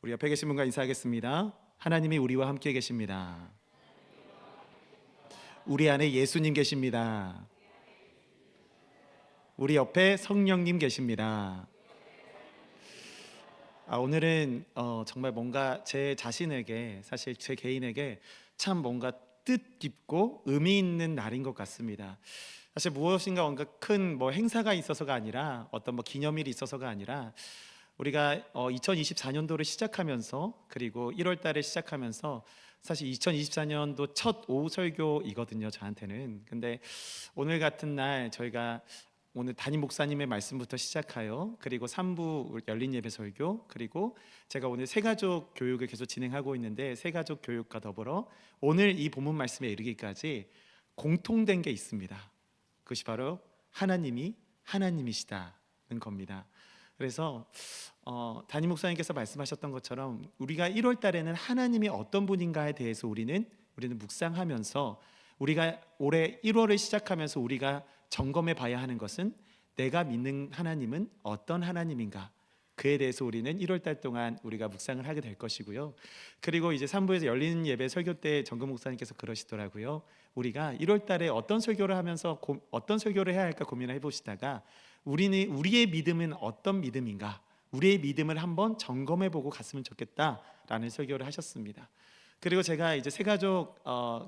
우리 옆에 계신 분과 인사하겠습니다. 하나님이 우리와 함께 계십니다. 우리 안에 예수님 계십니다. 우리 옆에 성령님 계십니다. 오늘은 정말 뭔가 제 자신에게, 사실 제 개인에게 참 뭔가 뜻깊고 의미 있는 날인 것 같습니다. 사실 무엇인가 뭔가 큰 행사가 있어서가 아니라, 어떤 기념일이 있어서가 아니라, 우리가 2024년도를 시작하면서, 그리고 1월 달에 시작하면서, 사실 2024년도 첫 오후 설교이거든요, 저한테는. 근데 오늘 같은 날 저희가 오늘 담임 목사님의 말씀부터 시작하여, 그리고 3부 열린 예배 설교, 그리고 제가 오늘 새가족 교육을 계속 진행하고 있는데, 새가족 교육과 더불어 오늘 이 본문 말씀에 이르기까지 공통된 게 있습니다. 그것이 바로 하나님이 하나님이시다는 겁니다. 그래서 담임 목사님께서 말씀하셨던 것처럼 우리가 1월 달에는 하나님이 어떤 분인가에 대해서 우리는 묵상하면서, 우리가 올해 1월을 시작하면서 우리가 점검해 봐야 하는 것은 내가 믿는 하나님은 어떤 하나님인가, 그에 대해서 우리는 1월 달 동안 우리가 묵상을 하게 될 것이고요. 그리고 이제 3부에서 열린 예배 설교 때 정금 목사님께서 그러시더라고요. 우리가 1월 달에 어떤 설교를 하면서 어떤 설교를 해야 할까 고민을 해보시다가, 우리의 믿음은 어떤 믿음인가, 우리의 믿음을 한번 점검해보고 갔으면 좋겠다라는 설교를 하셨습니다. 그리고 제가 이제 새가족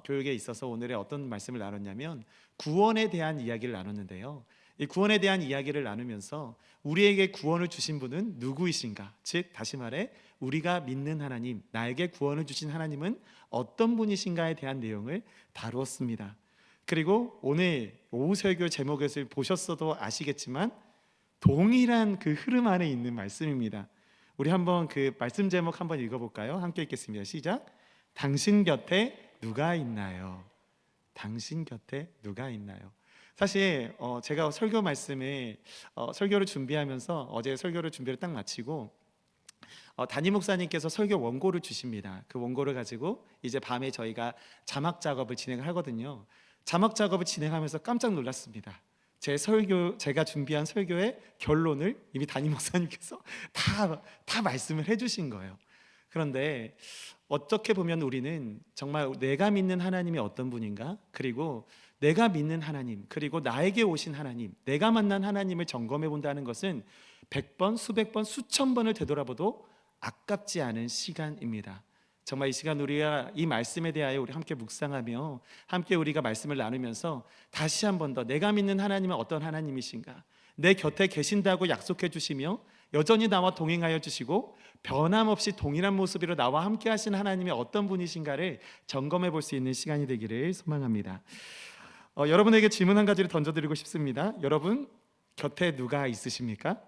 교육에 있어서 오늘의 어떤 말씀을 나눴냐면, 구원에 대한 이야기를 나눴는데요. 이 구원에 대한 이야기를 나누면서 우리에게 구원을 주신 분은 누구이신가, 즉 다시 말해 우리가 믿는 하나님, 나에게 구원을 주신 하나님은 어떤 분이신가에 대한 내용을 다루었습니다. 그리고 오늘 오후 설교 제목을 보셨어도 아시겠지만 동일한 그 흐름 안에 있는 말씀입니다. 우리 한번 그 말씀 제목 한번 읽어볼까요? 함께 읽겠습니다. 시작. 당신 곁에 누가 있나요? 당신 곁에 누가 있나요? 사실 제가 설교 말씀에 설교를 준비하면서, 어제 설교를 준비를 딱 마치고 담임 목사님께서 설교 원고를 주십니다. 그 원고를 가지고 이제 밤에 저희가 자막 작업을 진행을 하거든요. 자막 작업을 진행하면서 깜짝 놀랐습니다. 제가 준비한 설교의 결론을 이미 담임 목사님께서 다 말씀을 해주신 거예요. 그런데 어떻게 보면 우리는 정말 내가 믿는 하나님이 어떤 분인가, 그리고 내가 믿는 하나님, 그리고 나에게 오신 하나님, 내가 만난 하나님을 점검해 본다는 것은 100번, 수백 번, 수천 번을 되돌아봐도 아깝지 않은 시간입니다. 정말 이 시간 우리가 이 말씀에 대하여 우리 함께 묵상하며, 함께 우리가 말씀을 나누면서 다시 한 번 더 내가 믿는 하나님은 어떤 하나님이신가, 내 곁에 계신다고 약속해 주시며 여전히 나와 동행하여 주시고 변함없이 동일한 모습으로 나와 함께 하신 하나님이 어떤 분이신가를 점검해 볼 수 있는 시간이 되기를 소망합니다. 여러분에게 질문 한 가지를 던져드리고 싶습니다. 여러분 곁에 누가 있으십니까?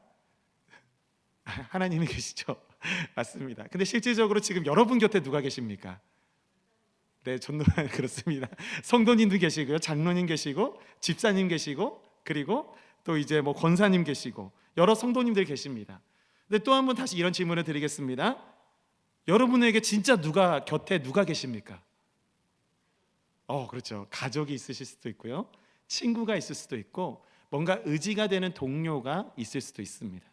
하나님이 계시죠? 맞습니다. 근데 실질적으로 지금 여러분 곁에 누가 계십니까? 네, 전도연 그렇습니다. 성도님도 계시고요, 장로님 계시고, 집사님 계시고, 그리고 또 이제 권사님 계시고, 여러 성도님들 계십니다. 근데 또 한 번 다시 이런 질문을 드리겠습니다. 여러분에게 진짜 곁에 누가 계십니까? 그렇죠. 가족이 있으실 수도 있고요, 친구가 있을 수도 있고, 뭔가 의지가 되는 동료가 있을 수도 있습니다.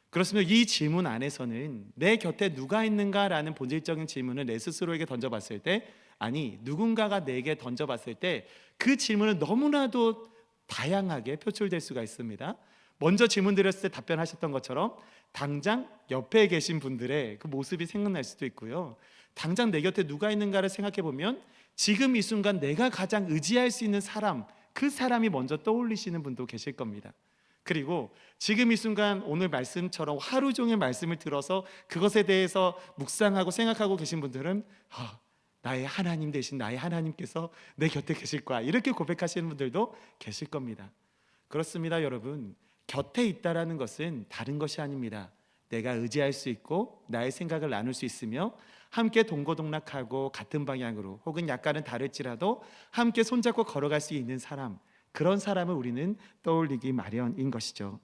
그렇습니다. 이 질문 안에서는 내 곁에 누가 있는가라는 본질적인 질문을 내 스스로에게 던져봤을 때, 아니 누군가가 내게 던져봤을 때 그 질문은 너무나도 다양하게 표출될 수가 있습니다. 먼저 질문 드렸을 때 답변하셨던 것처럼 당장 옆에 계신 분들의 그 모습이 생각날 수도 있고요, 당장 내 곁에 누가 있는가를 생각해 보면 지금 이 순간 내가 가장 의지할 수 있는 사람, 그 사람이 먼저 떠올리시는 분도 계실 겁니다. 그리고 지금 이 순간 오늘 말씀처럼 하루 종일 말씀을 들어서 그것에 대해서 묵상하고 생각하고 계신 분들은 나의 하나님 되신 나의 하나님께서 내 곁에 계실 거야, 이렇게 고백하시는 분들도 계실 겁니다. 그렇습니다. 여러분, 곁에 있다라는 것은 다른 것이 아닙니다. 내가 의지할 수 있고 나의 생각을 나눌 수 있으며 함께 동고동락하고 같은 방향으로, 혹은 약간은 다를지라도 함께 손잡고 걸어갈 수 있는 사람, 그런 사람을 우리는 떠올리기 마련인 것이죠.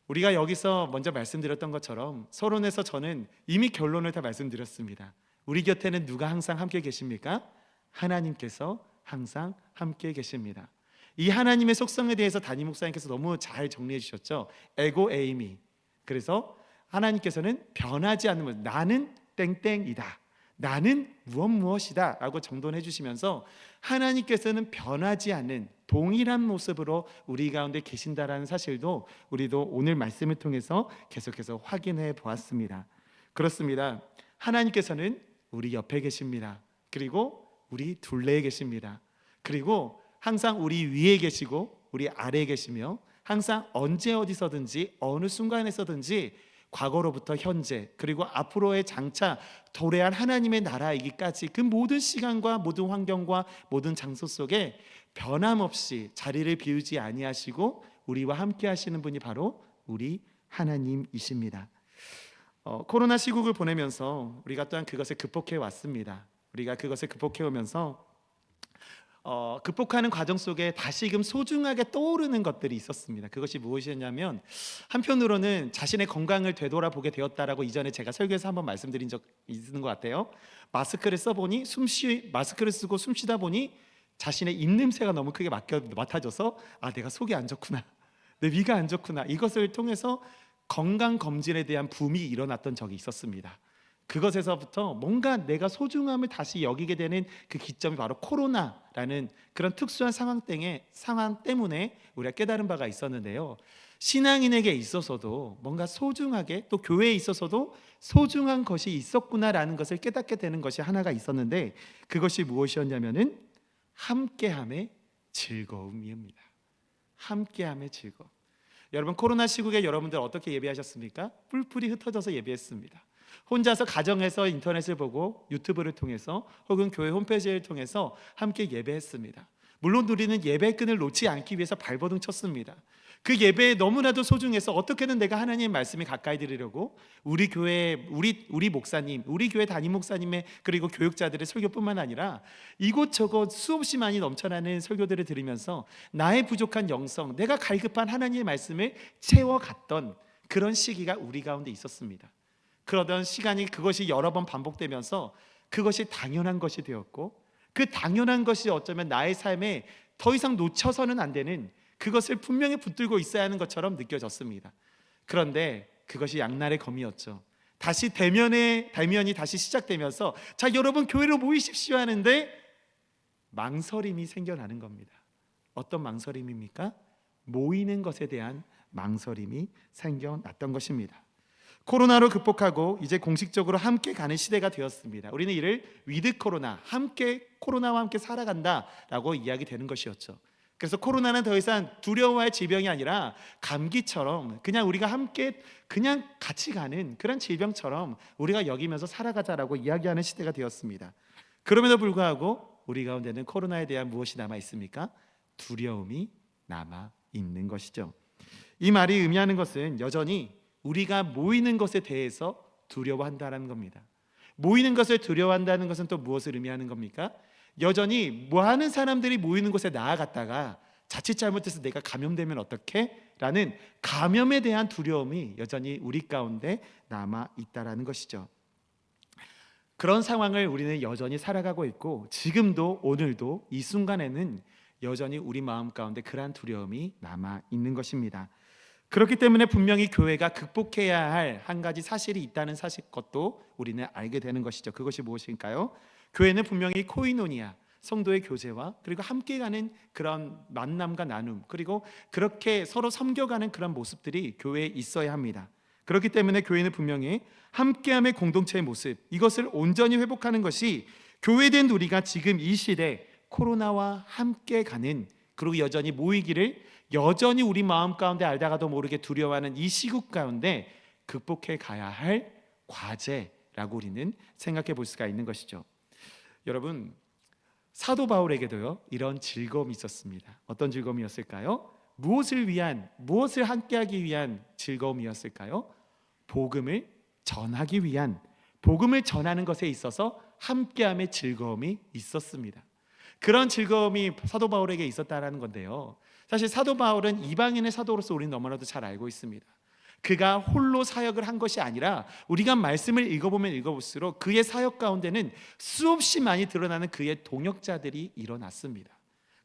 우리가 여기서 먼저 말씀드렸던 것처럼 서론에서 저는 이미 결론을 다 말씀드렸습니다. 우리 곁에는 누가 항상 함께 계십니까? 하나님께서 항상 함께 계십니다. 이 하나님의 속성에 대해서 담임 목사님께서 너무 잘 정리해 주셨죠. 에고 에이미. 그래서 하나님께서는 변하지 않는 것, 나는 땡땡이다, 나는 무엇이다 라고 정돈해 주시면서 하나님께서는 변하지 않는 동일한 모습으로 우리 가운데 계신다라는 사실도 우리도 오늘 말씀을 통해서 계속해서 확인해 보았습니다. 그렇습니다. 하나님께서는 우리 옆에 계십니다. 그리고 우리 둘레에 계십니다. 그리고 항상 우리 위에 계시고 우리 아래에 계시며 항상 언제 어디서든지 어느 순간에서든지 과거로부터 현재 그리고 앞으로의 장차 도래할 하나님의 나라이기까지 그 모든 시간과 모든 환경과 모든 장소 속에 변함없이 자리를 비우지 아니하시고 우리와 함께 하시는 분이 바로 우리 하나님이십니다. 코로나 시국을 보내면서 우리가 또한 그것을 극복해 왔습니다. 우리가 그것을 극복해 오면서 극복하는 과정 속에 다시금 소중하게 떠오르는 것들이 있었습니다. 그것이 무엇이었냐면, 한편으로는 자신의 건강을 되돌아보게 되었다라고 이전에 제가 설교에서 한번 말씀드린 적 있는 것 같아요. 마스크를 써보니 마스크를 쓰고 숨 쉬다 보니 자신의 입냄새가 너무 크게 맡아져서 내가 속이 안 좋구나, 내 위가 안 좋구나, 이것을 통해서 건강검진에 대한 붐이 일어났던 적이 있었습니다. 그것에서부터 뭔가 내가 소중함을 다시 여기게 되는 그 기점이 바로 코로나라는 그런 특수한 상황 때문에 우리가 깨달은 바가 있었는데요. 신앙인에게 있어서도 뭔가 소중하게, 또 교회에 있어서도 소중한 것이 있었구나라는 것을 깨닫게 되는 것이 하나가 있었는데, 그것이 무엇이었냐면은 함께함의 즐거움입니다. 함께함의 즐거움. 여러분, 코로나 시국에 여러분들 어떻게 예배하셨습니까? 뿔뿔이 흩어져서 예배했습니다. 혼자서 가정에서 인터넷을 보고 유튜브를 통해서 혹은 교회 홈페이지를 통해서 함께 예배했습니다. 물론 우리는 예배의 끈을 놓지 않기 위해서 발버둥 쳤습니다. 그 예배에 너무나도 소중해서 어떻게든 내가 하나님의 말씀에 가까이 들으려고 우리 교회, 우리 목사님, 우리 교회 담임 목사님의 그리고 교육자들의 설교뿐만 아니라 이곳저곳 수없이 많이 넘쳐나는 설교들을 들으면서 나의 부족한 영성, 내가 갈급한 하나님의 말씀을 채워갔던 그런 시기가 우리 가운데 있었습니다. 그러던 시간이, 그것이 여러 번 반복되면서 그것이 당연한 것이 되었고, 그 당연한 것이 어쩌면 나의 삶에 더 이상 놓쳐서는 안 되는, 그것을 분명히 붙들고 있어야 하는 것처럼 느껴졌습니다. 그런데 그것이 양날의 검이었죠. 다시 대면이 다시 시작되면서 자, 여러분 교회로 모이십시오 하는데 망설임이 생겨나는 겁니다. 어떤 망설임입니까? 모이는 것에 대한 망설임이 생겨났던 것입니다. 코로나로 극복하고 이제 공식적으로 함께 가는 시대가 되었습니다. 우리는 이를 위드 코로나, 함께 코로나와 함께 살아간다라고 이야기되는 것이었죠. 그래서 코로나는 더 이상 두려워할 질병이 아니라 감기처럼 그냥 우리가 함께 그냥 같이 가는 그런 질병처럼 우리가 여기면서 살아가자라고 이야기하는 시대가 되었습니다. 그럼에도 불구하고 우리 가운데는 코로나에 대한 무엇이 남아 있습니까? 두려움이 남아 있는 것이죠. 이 말이 의미하는 것은 여전히 우리가 모이는 것에 대해서 두려워한다는 겁니다. 모이는 것을 두려워한다는 것은 또 무엇을 의미하는 겁니까? 여전히 많은 사람들이 모이는 곳에 나아갔다가 자칫 잘못해서 내가 감염되면 어떡해? 라는 감염에 대한 두려움이 여전히 우리 가운데 남아 있다는 것이죠. 그런 상황을 우리는 여전히 살아가고 있고, 지금도 오늘도 이 순간에는 여전히 우리 마음 가운데 그러한 두려움이 남아 있는 것입니다. 그렇기 때문에 분명히 교회가 극복해야 할 한 가지 사실이 있다는 것도 우리는 알게 되는 것이죠. 그것이 무엇일까요? 교회는 분명히 코이노니아, 성도의 교제와 그리고 함께 가는 그런 만남과 나눔, 그리고 그렇게 서로 섬겨가는 그런 모습들이 교회에 있어야 합니다. 그렇기 때문에 교회는 분명히 함께함의 공동체의 모습, 이것을 온전히 회복하는 것이 교회된 우리가 지금 이 시대 코로나와 함께 가는, 그리고 여전히 모이기를 여전히 우리 마음 가운데 알다가도 모르게 두려워하는 이 시국 가운데 극복해 가야 할 과제라고 우리는 생각해 볼 수가 있는 것이죠. 여러분, 사도 바울에게도요 이런 즐거움이 있었습니다. 어떤 즐거움이었을까요? 무엇을 함께하기 위한 즐거움이었을까요? 복음을 전하기 위한, 복음을 전하는 것에 있어서 함께함의 즐거움이 있었습니다. 그런 즐거움이 사도 바울에게 있었다라는 건데요, 사실 사도 바울은 이방인의 사도로서 우리는 너무나도 잘 알고 있습니다. 그가 홀로 사역을 한 것이 아니라 우리가 말씀을 읽어보면 읽어볼수록 그의 사역 가운데는 수없이 많이 드러나는 그의 동역자들이 일어났습니다.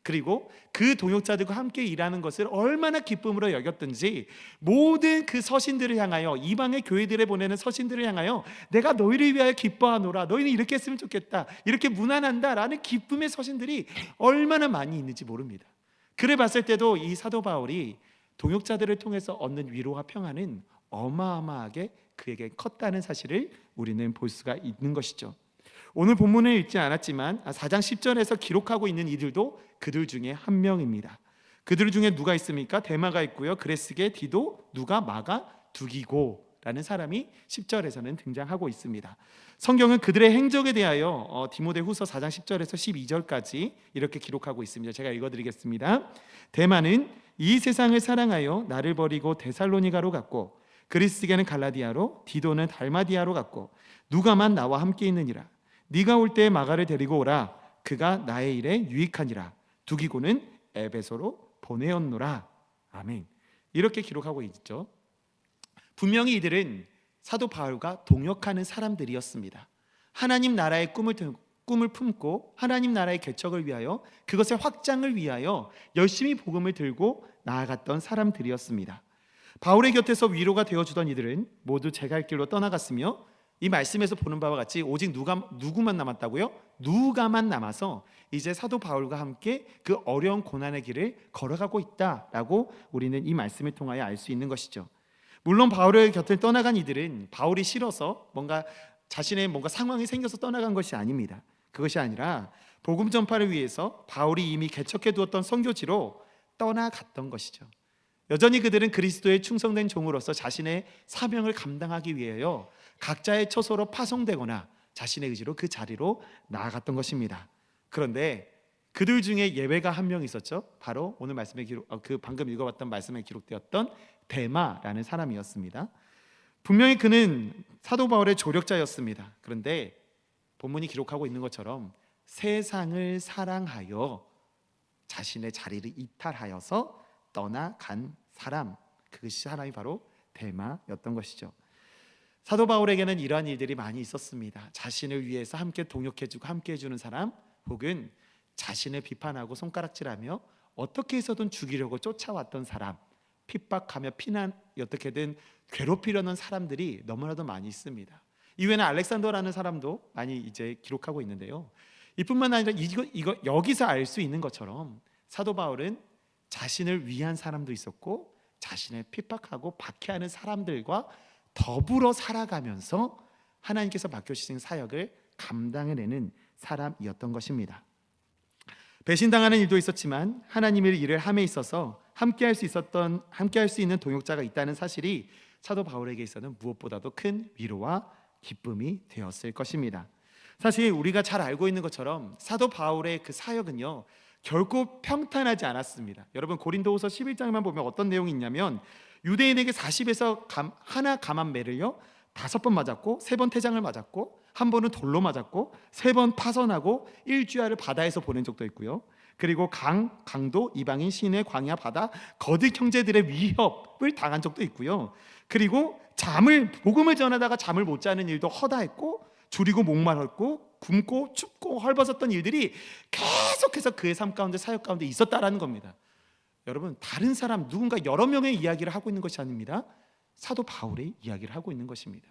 그리고 그 동역자들과 함께 일하는 것을 얼마나 기쁨으로 여겼든지 모든 그 서신들을 향하여, 이방의 교회들에 보내는 서신들을 향하여 내가 너희를 위하여 기뻐하노라, 너희는 이렇게 했으면 좋겠다, 이렇게 문안한다 라는 기쁨의 서신들이 얼마나 많이 있는지 모릅니다. 그래 봤을 때도 이 사도 바울이 동역자들을 통해서 얻는 위로와 평안은 어마어마하게 그에게 컸다는 사실을 우리는 볼 수가 있는 것이죠. 오늘 본문을 읽지 않았지만 4장 10절에서 기록하고 있는 이들도 그들 중에 한 명입니다. 그들 중에 누가 있습니까? 데마가 있고요, 그레스게, 디도, 누가, 마가, 두기고 라는 사람이 10절에서는 등장하고 있습니다. 성경은 그들의 행적에 대하여 디모데후서 4장 10절에서 12절까지 이렇게 기록하고 있습니다. 제가 읽어드리겠습니다. 데마는 이 세상을 사랑하여 나를 버리고 데살로니가로 갔고, 그리스게는 갈라디아로, 디도는 달마디아로 갔고, 누가만 나와 함께 있느니라. 네가 올 때 마가를 데리고 오라. 그가 나의 일에 유익하니라. 두기고는 에베소로 보내었노라. 아멘. 이렇게 기록하고 있죠. 분명히 이들은 사도 바울과 동역하는 사람들이었습니다. 하나님 나라의 꿈을 품고 하나님 나라의 개척을 위하여, 그것의 확장을 위하여 열심히 복음을 들고 나아갔던 사람들이었습니다. 바울의 곁에서 위로가 되어주던 이들은 모두 제갈 길로 떠나갔으며, 이 말씀에서 보는 바와 같이 오직 누구만 남았다고요? 누가만 남아서 이제 사도 바울과 함께 그 어려운 고난의 길을 걸어가고 있다라고 우리는 이 말씀을 통하여 알 수 있는 것이죠. 물론 바울의 곁을 떠나간 이들은 바울이 싫어서 자신의 상황이 생겨서 떠나간 것이 아닙니다. 그것이 아니라 복음 전파를 위해서 바울이 이미 개척해 두었던 선교지로 떠나갔던 것이죠. 여전히 그들은 그리스도의 충성된 종으로서 자신의 사명을 감당하기 위하여 각자의 처소로 파송되거나 자신의 의지로 그 자리로 나아갔던 것입니다. 그런데 그들 중에 예외가 한 명 있었죠. 바로 오늘 말씀에 방금 읽어봤던 말씀에 기록되었던 데마라는 사람이었습니다. 분명히 그는 사도 바울의 조력자였습니다. 그런데 본문이 기록하고 있는 것처럼 세상을 사랑하여 자신의 자리를 이탈하여서 떠나간 사람, 그것이 사람이 바로 데마였던 것이죠. 사도 바울에게는 이러한 일들이 많이 있었습니다. 자신을 위해서 함께 동역해주고 함께 해주는 사람, 혹은 자신을 비판하고 손가락질하며 어떻게 해서든 죽이려고 쫓아왔던 사람, 핍박하며 어떻게든 괴롭히려는 사람들이 너무나도 많이 있습니다. 이외에는 알렉산더라는 사람도 많이 이제 기록하고 있는데요. 이뿐만 아니라 여기서 알 수 있는 것처럼 사도 바울은 자신을 위한 사람도 있었고 자신을 핍박하고 박해하는 사람들과 더불어 살아가면서 하나님께서 맡겨주신 사역을 감당해내는 사람이었던 것입니다. 배신당하는 일도 있었지만 하나님의 일을 함에 있어서 함께할 수 있는 동역자가 있다는 사실이 사도 바울에게 있어서는 무엇보다도 큰 위로와 기쁨이 되었을 것입니다. 사실 우리가 잘 알고 있는 것처럼 사도 바울의 그 사역은요, 결코 평탄하지 않았습니다. 여러분, 고린도후서 11장만 보면 어떤 내용이 있냐면, 유대인에게 40에서 하나 감한 매를요 5번 맞았고, 3번 태장을 맞았고, 한 번은 돌로 맞았고, 3번 파선하고 일주야를 바다에서 보낸 적도 있고요. 그리고 강도, 이방인, 시내, 광야, 바다, 거듭 형제들의 위협을 당한 적도 있고요. 그리고 복음을 전하다가 잠을 못 자는 일도 허다했고, 줄이고 목마르고, 굶고 춥고 헐벗었던 일들이 계속해서 그의 삶 가운데, 사역 가운데 있었다라는 겁니다. 여러분, 다른 사람 누군가 여러 명의 이야기를 하고 있는 것이 아닙니다. 사도 바울의 이야기를 하고 있는 것입니다.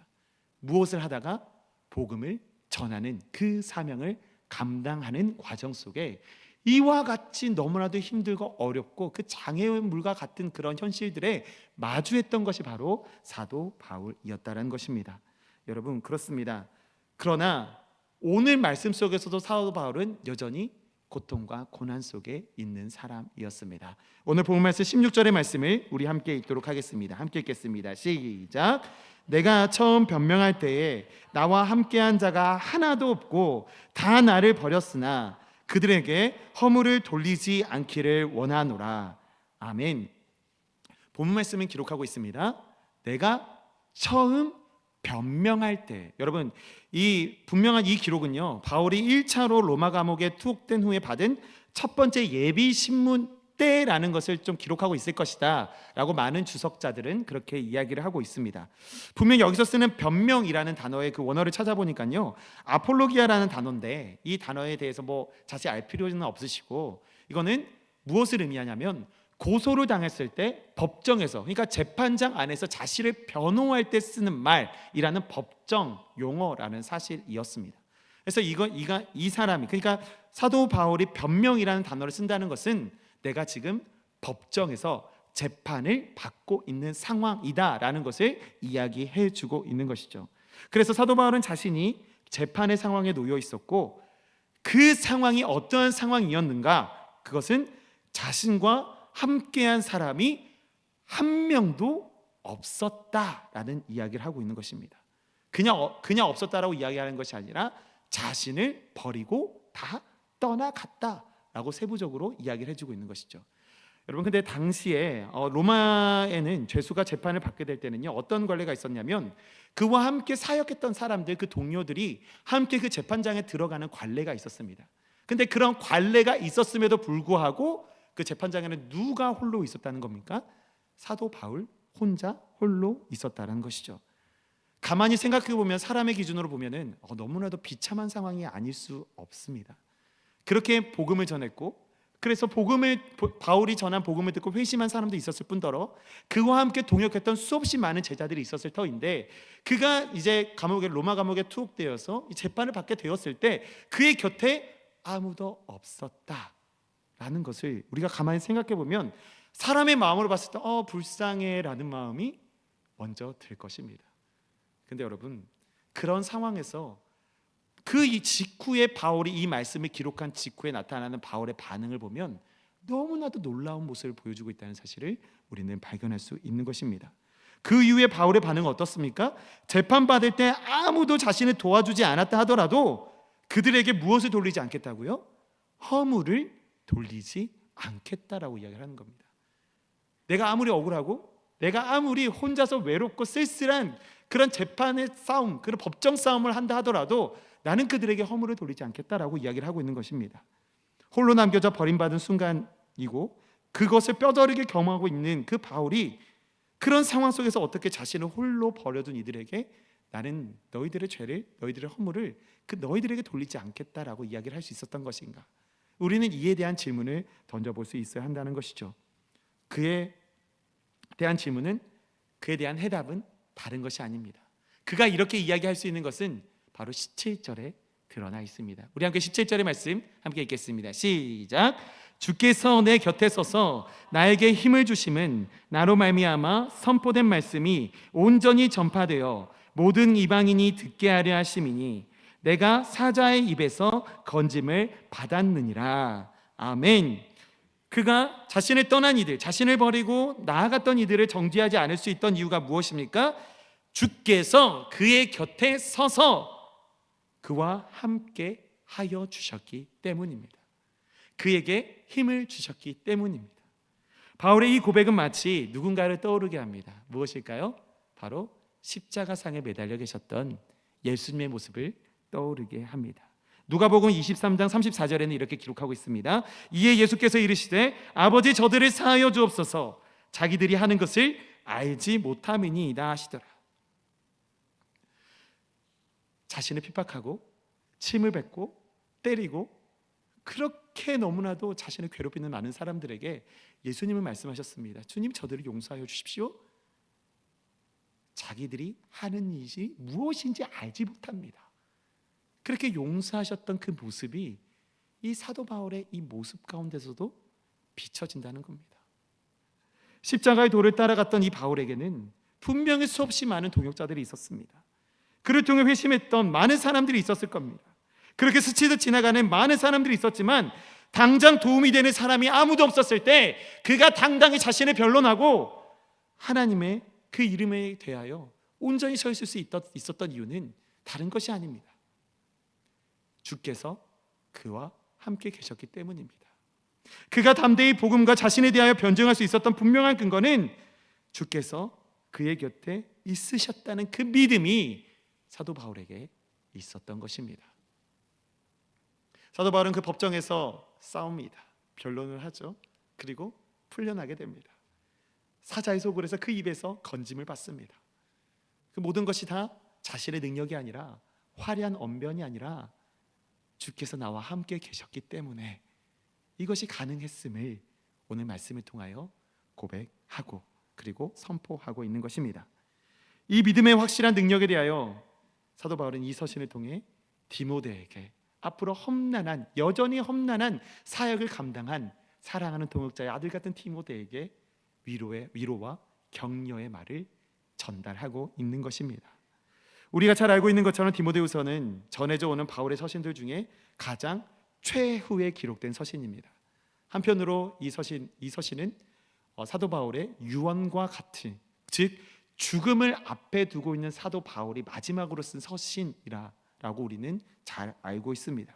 무엇을 하다가 복음을 전하는 그 사명을 감당하는 과정 속에 이와 같이 너무나도 힘들고 어렵고 그 장애물과 같은 그런 현실들에 마주했던 것이 바로 사도 바울이었다는 것입니다. 여러분, 그렇습니다. 그러나 오늘 말씀 속에서도 사도 바울은 여전히 고통과 고난 속에 있는 사람이었습니다. 오늘 본 말씀 16절의 말씀을 우리 함께 읽도록 하겠습니다. 함께 읽겠습니다. 시작. 내가 처음 변명할 때에 나와 함께한 자가 하나도 없고 다 나를 버렸으나 그들에게 허물을 돌리지 않기를 원하노라. 아멘. 본 말씀은 기록하고 있습니다. 내가 처음 변명할 때, 여러분, 이 분명한 이 기록은요, 바울이 1차로 로마 감옥에 투옥된 후에 받은 첫 번째 예비 신문 때라는 것을 좀 기록하고 있을 것이다 라고 많은 주석자들은 그렇게 이야기를 하고 있습니다. 분명 여기서 쓰는 변명이라는 단어의 그 원어를 찾아보니까요, 아폴로기아라는 단어인데 이 단어에 대해서 자세히 알 필요는 없으시고, 이거는 무엇을 의미하냐면 고소를 당했을 때 법정에서, 그러니까 재판장 안에서 자신을 변호할 때 쓰는 말이라는 법정 용어라는 사실이었습니다. 그래서 이 사람이, 그러니까 사도 바울이 변명이라는 단어를 쓴다는 것은 내가 지금 법정에서 재판을 받고 있는 상황이다라는 것을 이야기해 주고 있는 것이죠. 그래서 사도 바울은 자신이 재판의 상황에 놓여 있었고, 그 상황이 어떠한 상황이었는가, 그것은 자신과 함께한 사람이 한 명도 없었다라는 이야기를 하고 있는 것입니다. 그냥 없었다라고 이야기하는 것이 아니라 자신을 버리고 다 떠나갔다라고 세부적으로 이야기를 해주고 있는 것이죠. 여러분, 근데 당시에 로마에는 죄수가 재판을 받게 될 때는요, 어떤 관례가 있었냐면 그와 함께 사역했던 사람들, 그 동료들이 함께 그 재판장에 들어가는 관례가 있었습니다. 근데 그런 관례가 있었음에도 불구하고 그 재판장에는 누가 홀로 있었다는 겁니까? 사도 바울 혼자 홀로 있었다는 것이죠. 가만히 생각해 보면, 사람의 기준으로 보면은 너무나도 비참한 상황이 아닐 수 없습니다. 그렇게 복음을 전했고, 그래서 바울이 전한 복음을 듣고 회심한 사람도 있었을 뿐더러 그와 함께 동역했던 수없이 많은 제자들이 있었을 터인데, 그가 이제 로마 감옥에 투옥되어서 재판을 받게 되었을 때 그의 곁에 아무도 없었다라는 것을 우리가 가만히 생각해 보면, 사람의 마음으로 봤을 때 불쌍해라는 마음이 먼저 들 것입니다. 근데 여러분, 그런 상황에서 그 직후에 바울이 이 말씀을 기록한 직후에 나타나는 바울의 반응을 보면 너무나도 놀라운 모습을 보여주고 있다는 사실을 우리는 발견할 수 있는 것입니다. 그 이후에 바울의 반응은 어떻습니까? 재판받을 때 아무도 자신을 도와주지 않았다 하더라도 그들에게 무엇을 돌리지 않겠다고요? 허물을 돌리지 않겠다라고 이야기를 하는 겁니다. 내가 아무리 억울하고, 내가 아무리 혼자서 외롭고 쓸쓸한 그런 재판의 싸움, 그런 법정 싸움을 한다 하더라도 나는 그들에게 허물을 돌리지 않겠다라고 이야기를 하고 있는 것입니다. 홀로 남겨져 버림받은 순간이고, 그것을 뼈저리게 경험하고 있는 그 바울이 그런 상황 속에서 어떻게 자신을 홀로 버려둔 이들에게 나는 너희들의 죄를, 너희들의 허물을 너희들에게 돌리지 않겠다라고 이야기를 할 수 있었던 것인가? 우리는 이에 대한 질문을 던져볼 수 있어야 한다는 것이죠. 그에 대한 질문은, 그에 대한 해답은 다른 것이 아닙니다. 그가 이렇게 이야기할 수 있는 것은 바로 17절에 드러나 있습니다. 우리 함께 17절의 말씀 함께 읽겠습니다. 시작. 주께서 내 곁에 서서 나에게 힘을 주심은 나로 말미암아 선포된 말씀이 온전히 전파되어 모든 이방인이 듣게 하려 하심이니 내가 사자의 입에서 건짐을 받았느니라. 아멘. 그가 자신을 떠난 이들, 자신을 버리고 나아갔던 이들을 정죄하지 않을 수 있던 이유가 무엇입니까? 주께서 그의 곁에 서서 그와 함께 하여 주셨기 때문입니다. 그에게 힘을 주셨기 때문입니다. 바울의 이 고백은 마치 누군가를 떠오르게 합니다. 무엇일까요? 바로 십자가상에 매달려 계셨던 예수님의 모습을 떠오르게 합니다. 누가복음 23장 34절에는 이렇게 기록하고 있습니다. 이에 예수께서 이르시되 아버지 저들을 사하여 주옵소서, 자기들이 하는 것을 알지 못함이니이다 하시더라. 자신을 핍박하고 침을 뱉고 때리고 그렇게 너무나도 자신을 괴롭히는 많은 사람들에게 예수님은 말씀하셨습니다. 주님, 저들을 용서하여 주십시오. 자기들이 하는 일이 무엇인지 알지 못합니다. 그렇게 용서하셨던 그 모습이 이 사도 바울의 이 모습 가운데서도 비춰진다는 겁니다. 십자가의 도를 따라갔던 이 바울에게는 분명히 수없이 많은 동역자들이 있었습니다. 그를 통해 회심했던 많은 사람들이 있었을 겁니다. 그렇게 스치듯 지나가는 많은 사람들이 있었지만 당장 도움이 되는 사람이 아무도 없었을 때 그가 당당히 자신을 변론하고 하나님의 그 이름에 대하여 온전히 서 있을 수 있었던 이유는 다른 것이 아닙니다. 주께서 그와 함께 계셨기 때문입니다. 그가 담대히 복음과 자신에 대하여 변증할 수 있었던 분명한 근거는 주께서 그의 곁에 있으셨다는 그 믿음이 사도 바울에게 있었던 것입니다. 사도 바울은 그 법정에서 싸웁니다. 변론을 하죠. 그리고 풀려나게 됩니다. 사자의 소굴에서 그 입에서 건짐을 받습니다. 그 모든 것이 다 자신의 능력이 아니라, 화려한 언변이 아니라 주께서 나와 함께 계셨기 때문에 이것이 가능했음을 오늘 말씀을 통하여 고백하고 그리고 선포하고 있는 것입니다. 이 믿음의 확실한 능력에 대하여 사도 바울은 이 서신을 통해 디모데에게 앞으로 여전히 험난한 사역을 감당한 사랑하는 동역자의 아들 같은 디모데에게 위로와 격려의 말을 전달하고 있는 것입니다. 우리가 잘 알고 있는 것처럼 디모데후서는 전해져 오는 바울의 서신들 중에 가장 최후에 기록된 서신입니다. 한편으로 이 서신은 사도 바울의 유언과 같은, 즉 죽음을 앞에 두고 있는 사도 바울이 마지막으로 쓴 서신이라고 우리는 잘 알고 있습니다.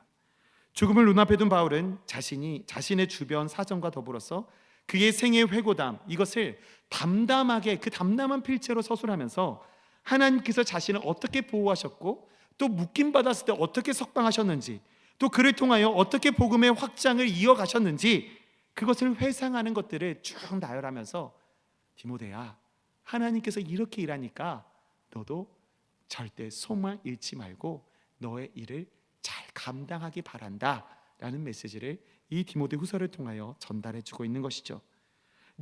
죽음을 눈앞에 둔 바울은 자신의 주변 사정과 더불어서 그의 생애 회고담, 이것을 담담하게 그 담담한 필체로 서술하면서 하나님께서 자신을 어떻게 보호하셨고 또 묶임받았을 때 어떻게 석방하셨는지, 또 그를 통하여 어떻게 복음의 확장을 이어가셨는지, 그것을 회상하는 것들을 쭉 나열하면서 디모데야, 하나님께서 이렇게 일하니까 너도 절대 소망 잃지 말고 너의 일을 잘 감당하기 바란다 라는 메시지를 이 디모데 후서를 통하여 전달해 주고 있는 것이죠.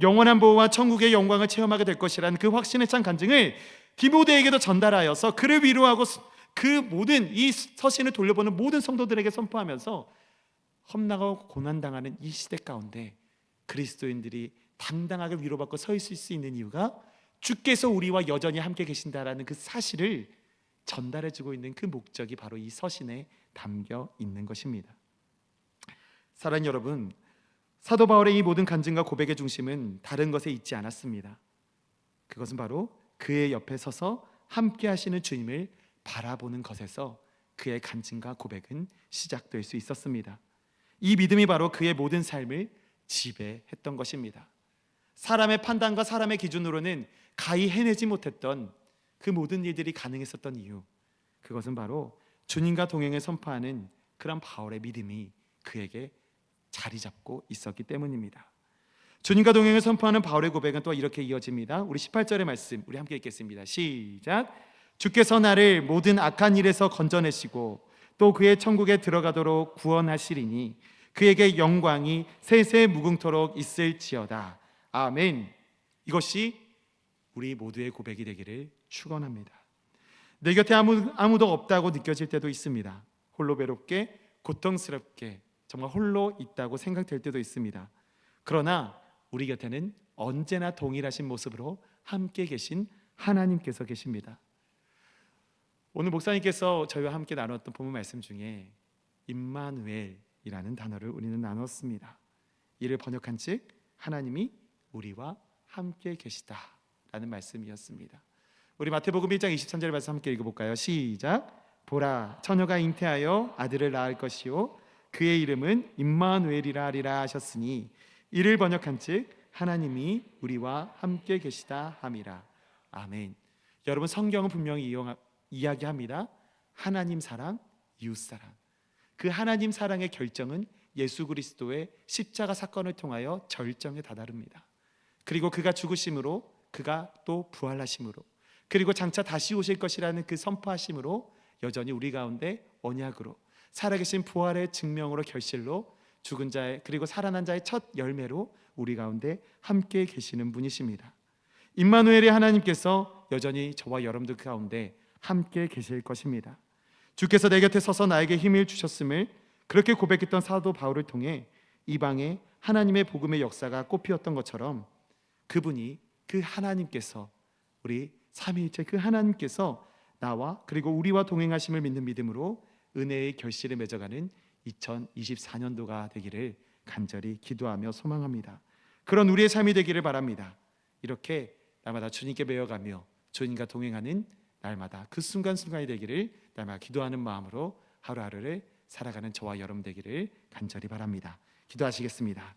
영원한 보호와 천국의 영광을 체험하게 될 것이라는 그 확신에 찬 간증을 디모데에게도 전달하여서 그를 위로하고 그 모든 이 서신을 돌려보는 모든 성도들에게 선포하면서 험난하고 고난당하는 이 시대 가운데 그리스도인들이 당당하게 위로받고 서 있을 수 있는 이유가 주께서 우리와 여전히 함께 계신다라는 그 사실을 전달해주고 있는 그 목적이 바로 이 서신에 담겨 있는 것입니다. 사랑하는 여러분, 사도 바울의 이 모든 간증과 고백의 중심은 다른 것에 있지 않았습니다. 그것은 바로 그의 옆에 서서 함께 하시는 주님을 바라보는 것에서 그의 간증과 고백은 시작될 수 있었습니다. 이 믿음이 바로 그의 모든 삶을 지배했던 것입니다. 사람의 판단과 사람의 기준으로는 가히 해내지 못했던 그 모든 일들이 가능했었던 이유, 그것은 바로 주님과 동행을 선포하는 그런 바울의 믿음이 그에게 자리 잡고 있었기 때문입니다. 주님과 동행을 선포하는 바울의 고백은 또 이렇게 이어집니다. 우리 18절의 말씀 우리 함께 읽겠습니다. 시작. 주께서 나를 모든 악한 일에서 건져내시고 또 그의 천국에 들어가도록 구원하시리니 그에게 영광이 세세 무궁토록 있을지어다. 아멘. 이것이 우리 모두의 고백이 되기를 축원합니다. 내 곁에 아무도 없다고 느껴질 때도 있습니다. 홀로 외롭게 고통스럽게 정말 홀로 있다고 생각될 때도 있습니다. 그러나 우리 곁에는 언제나 동일하신 모습으로 함께 계신 하나님께서 계십니다. 오늘 목사님께서 저희와 함께 나눴던 본문 말씀 중에 임마누엘이라는 단어를 우리는 나눴습니다. 이를 번역한 즉 하나님이 우리와 함께 계시다라는 말씀이었습니다. 우리 마태복음 1장 23절 말씀 함께 읽어볼까요? 시작. 보라, 처녀가 잉태하여 아들을 낳을 것이요 그의 이름은 임마누엘이라 하리라 하셨으니 이를 번역한 즉 하나님이 우리와 함께 계시다 함이라. 아멘. 여러분, 성경은 분명히 이야기합니다. 하나님 사랑, 이웃 사랑. 그 하나님 사랑의 결정은 예수 그리스도의 십자가 사건을 통하여 절정에 다다릅니다. 그리고 그가 죽으심으로, 그가 또 부활하심으로, 그리고 장차 다시 오실 것이라는 그 선포하심으로 여전히 우리 가운데 언약으로, 살아계신 부활의 증명으로, 결실로, 죽은 자의 그리고 살아난 자의 첫 열매로 우리 가운데 함께 계시는 분이십니다. 임마누엘의 하나님께서 여전히 저와 여러분들 가운데 함께 계실 것입니다. 주께서 내 곁에 서서 나에게 힘을 주셨음을 그렇게 고백했던 사도 바울을 통해 이방에 하나님의 복음의 역사가 꽃피었던 것처럼 그분이, 그 하나님께서, 우리 삼위일체 그 하나님께서 나와 그리고 우리와 동행하심을 믿는 믿음으로 은혜의 결실을 맺어가는 2024년도가 되기를 간절히 기도하며 소망합니다. 그런 우리의 삶이 되기를 바랍니다. 이렇게 날마다 주님께 배워가며 주님과 동행하는 날마다 그 순간순간이 되기를 날마다 기도하는 마음으로 하루하루를 살아가는 저와 여러분 되기를 간절히 바랍니다. 기도하시겠습니다.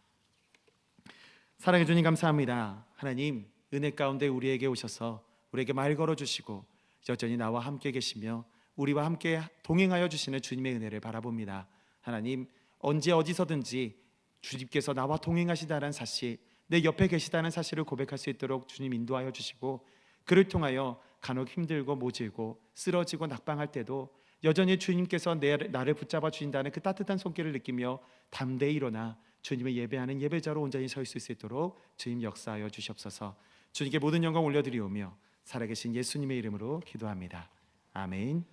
사랑해 주님 감사합니다. 하나님, 은혜 가운데 우리에게 오셔서 우리에게 말 걸어주시고 여전히 나와 함께 계시며 우리와 함께 동행하여 주시는 주님의 은혜를 바라봅니다. 하나님, 언제 어디서든지 주님께서 나와 동행하시다는 사실, 내 옆에 계시다는 사실을 고백할 수 있도록 주님 인도하여 주시고, 그를 통하여 간혹 힘들고 모질고 쓰러지고 낙방할 때도 여전히 주님께서 나를 붙잡아 주신다는 그 따뜻한 손길을 느끼며 담대히 일어나 주님을 예배하는 예배자로 온전히 설 수 있도록 주님 역사하여 주시옵소서. 주님께 모든 영광 올려드리오며 살아계신 예수님의 이름으로 기도합니다. 아멘.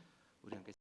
우리 함께